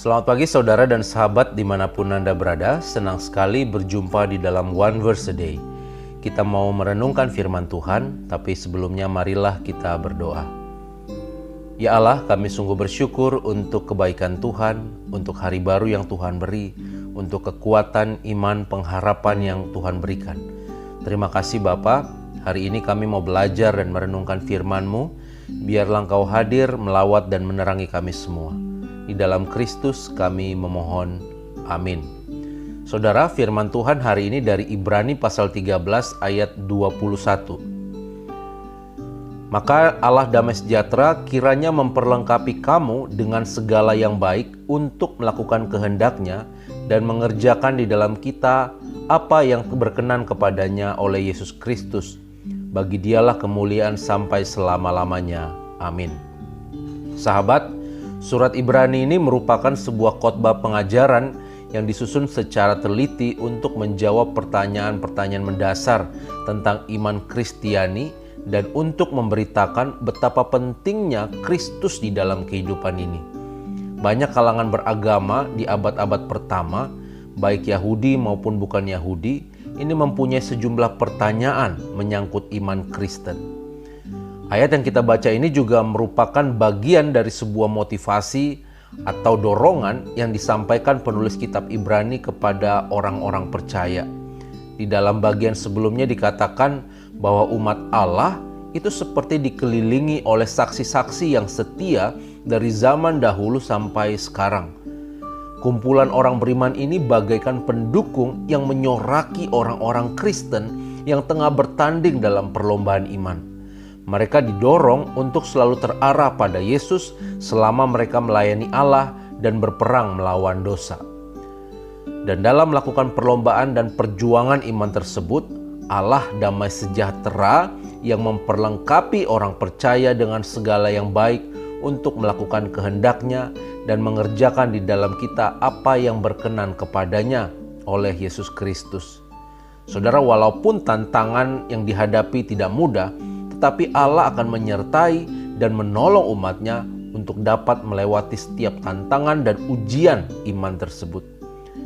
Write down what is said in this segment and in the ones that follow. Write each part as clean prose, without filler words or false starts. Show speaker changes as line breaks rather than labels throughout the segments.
Selamat pagi saudara dan sahabat dimanapun Anda berada. Senang sekali berjumpa di dalam One Verse a Day. Kita mau merenungkan firman Tuhan, tapi sebelumnya marilah kita berdoa. Ya Allah, kami sungguh bersyukur untuk kebaikan Tuhan, untuk hari baru yang Tuhan beri, untuk kekuatan iman pengharapan yang Tuhan berikan. Terima kasih Bapa. Hari ini kami mau belajar dan merenungkan firman-Mu. Biarlah Engkau hadir, melawat dan menerangi kami semua. Di dalam Kristus kami memohon. Amin. Saudara, firman Tuhan hari ini dari Ibrani pasal 13 ayat 21. Maka Allah damai sejahtera kiranya memperlengkapi kamu dengan segala yang baik untuk melakukan kehendak-Nya dan mengerjakan di dalam kita apa yang berkenan kepadanya oleh Yesus Kristus. Bagi Dialah kemuliaan sampai selama-lamanya. Amin. Sahabat, surat Ibrani ini merupakan sebuah khotbah pengajaran yang disusun secara teliti untuk menjawab pertanyaan-pertanyaan mendasar tentang iman Kristiani dan untuk memberitakan betapa pentingnya Kristus di dalam kehidupan ini. Banyak kalangan beragama di abad-abad pertama, baik Yahudi maupun bukan Yahudi, ini mempunyai sejumlah pertanyaan menyangkut iman Kristen. Ayat yang kita baca ini juga merupakan bagian dari sebuah motivasi atau dorongan yang disampaikan penulis kitab Ibrani kepada orang-orang percaya. Di dalam bagian sebelumnya dikatakan bahwa umat Allah itu seperti dikelilingi oleh saksi-saksi yang setia dari zaman dahulu sampai sekarang. Kumpulan orang beriman ini bagaikan pendukung yang menyoraki orang-orang Kristen yang tengah bertanding dalam perlombaan iman. Mereka didorong untuk selalu terarah pada Yesus selama mereka melayani Allah dan berperang melawan dosa. Dan dalam melakukan perlombaan dan perjuangan iman tersebut, Allah damai sejahtera yang memperlengkapi orang percaya dengan segala yang baik untuk melakukan kehendak-Nya dan mengerjakan di dalam kita apa yang berkenan kepadanya oleh Yesus Kristus. Saudara, walaupun tantangan yang dihadapi tidak mudah, tetapi Allah akan menyertai dan menolong umat-Nya untuk dapat melewati setiap tantangan dan ujian iman tersebut.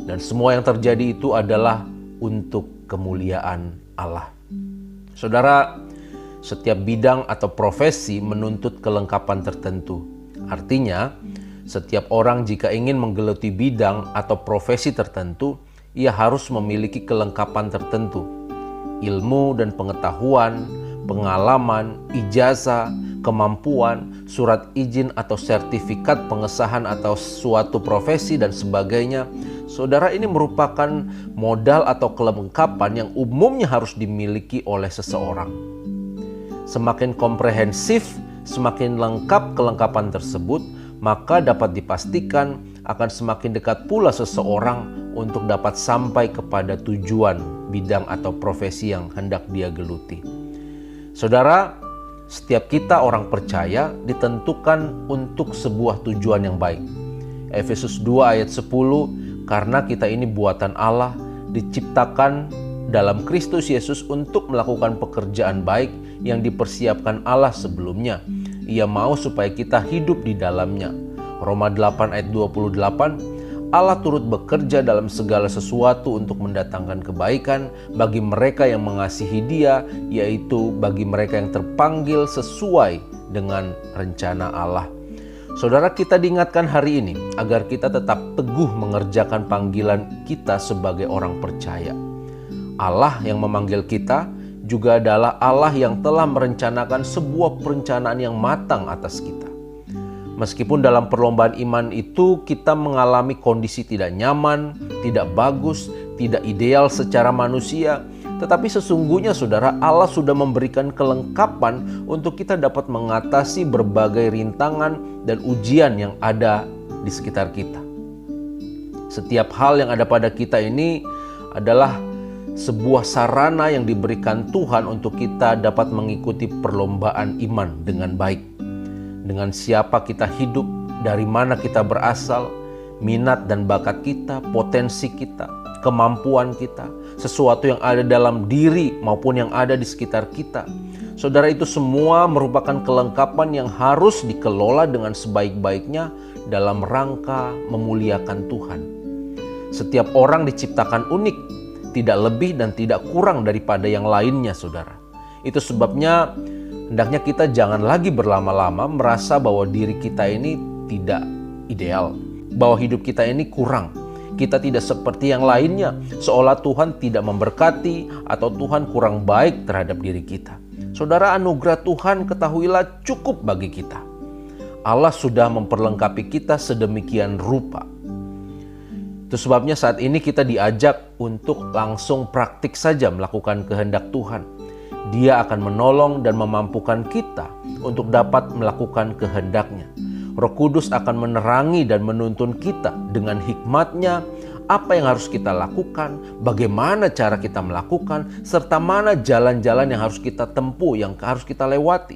Dan semua yang terjadi itu adalah untuk kemuliaan Allah. Saudara, setiap bidang atau profesi menuntut kelengkapan tertentu. Artinya, setiap orang jika ingin menggeluti bidang atau profesi tertentu, ia harus memiliki kelengkapan tertentu. Ilmu dan pengetahuan, pengalaman, ijazah, kemampuan, surat izin atau sertifikat pengesahan atau suatu profesi dan sebagainya. Saudara, ini merupakan modal atau kelengkapan yang umumnya harus dimiliki oleh seseorang. Semakin komprehensif, semakin lengkap kelengkapan tersebut, maka dapat dipastikan akan semakin dekat pula seseorang untuk dapat sampai kepada tujuan bidang atau profesi yang hendak dia geluti. Saudara, setiap kita orang percaya ditentukan untuk sebuah tujuan yang baik. Efesus 2 ayat 10, karena kita ini buatan Allah, diciptakan dalam Kristus Yesus untuk melakukan pekerjaan baik yang dipersiapkan Allah sebelumnya. Ia mau supaya kita hidup di dalamnya. Roma 8 ayat 28, Allah turut bekerja dalam segala sesuatu untuk mendatangkan kebaikan bagi mereka yang mengasihi Dia, yaitu bagi mereka yang terpanggil sesuai dengan rencana Allah. Saudara, kita diingatkan hari ini agar kita tetap teguh mengerjakan panggilan kita sebagai orang percaya. Allah yang memanggil kita juga adalah Allah yang telah merencanakan sebuah perencanaan yang matang atas kita. Meskipun dalam perlombaan iman itu kita mengalami kondisi tidak nyaman, tidak bagus, tidak ideal secara manusia, tetapi sesungguhnya saudara, Allah sudah memberikan kelengkapan untuk kita dapat mengatasi berbagai rintangan dan ujian yang ada di sekitar kita. Setiap hal yang ada pada kita ini adalah sebuah sarana yang diberikan Tuhan untuk kita dapat mengikuti perlombaan iman dengan baik. Dengan siapa kita hidup, dari mana kita berasal, minat dan bakat kita, potensi kita, kemampuan kita, sesuatu yang ada dalam diri maupun yang ada di sekitar kita. Saudara, itu semua merupakan kelengkapan yang harus dikelola dengan sebaik-baiknya dalam rangka memuliakan Tuhan. Setiap orang diciptakan unik, tidak lebih dan tidak kurang daripada yang lainnya, saudara. Itu sebabnya hendaknya kita jangan lagi berlama-lama merasa bahwa diri kita ini tidak ideal, bahwa hidup kita ini kurang. Kita tidak seperti yang lainnya, seolah Tuhan tidak memberkati atau Tuhan kurang baik terhadap diri kita. Saudara, anugerah Tuhan ketahuilah cukup bagi kita. Allah sudah memperlengkapi kita sedemikian rupa. Itu sebabnya saat ini kita diajak untuk langsung praktik saja melakukan kehendak Tuhan. Dia akan menolong dan memampukan kita untuk dapat melakukan kehendak-Nya. Roh Kudus akan menerangi dan menuntun kita dengan hikmat-Nya, apa yang harus kita lakukan, bagaimana cara kita melakukan, serta mana jalan-jalan yang harus kita tempuh, yang harus kita lewati.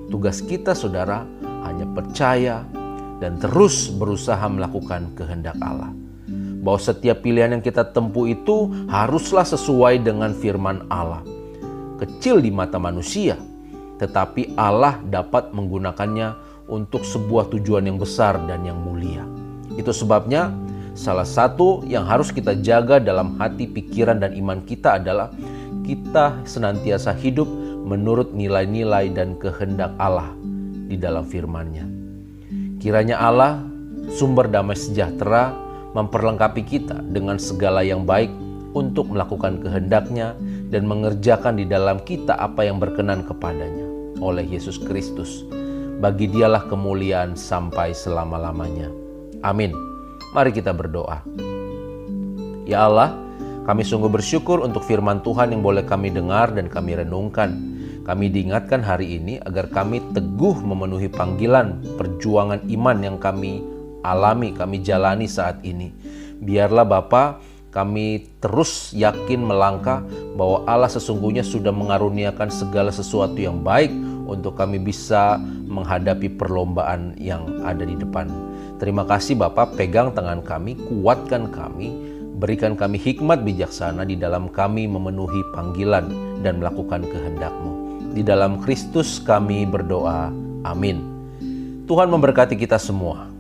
Tugas kita, saudara, hanya percaya dan terus berusaha melakukan kehendak Allah. Bahwa setiap pilihan yang kita tempuh itu haruslah sesuai dengan firman Allah. Kecil di mata manusia, tetapi Allah dapat menggunakannya untuk sebuah tujuan yang besar dan yang mulia. Itu sebabnya salah satu yang harus kita jaga dalam hati, pikiran, dan iman kita adalah kita senantiasa hidup menurut nilai-nilai dan kehendak Allah di dalam firman-Nya. Kiranya Allah, sumber damai sejahtera, memperlengkapi kita dengan segala yang baik untuk melakukan kehendak-Nya dan mengerjakan di dalam kita apa yang berkenan kepadanya oleh Yesus Kristus. Bagi Dialah kemuliaan sampai selama-lamanya. Amin. Mari kita berdoa. Ya Allah, kami sungguh bersyukur untuk firman Tuhan yang boleh kami dengar dan kami renungkan. Kami diingatkan hari ini agar kami teguh memenuhi panggilan perjuangan iman yang kami alami, kami jalani saat ini. Biarlah Bapa, kami terus yakin melangkah bahwa Allah sesungguhnya sudah mengaruniakan segala sesuatu yang baik untuk kami bisa menghadapi perlombaan yang ada di depan. Terima kasih Bapa, pegang tangan kami, kuatkan kami, berikan kami hikmat bijaksana di dalam kami memenuhi panggilan dan melakukan kehendak-Mu. Di dalam Kristus kami berdoa. Amin. Tuhan memberkati kita semua.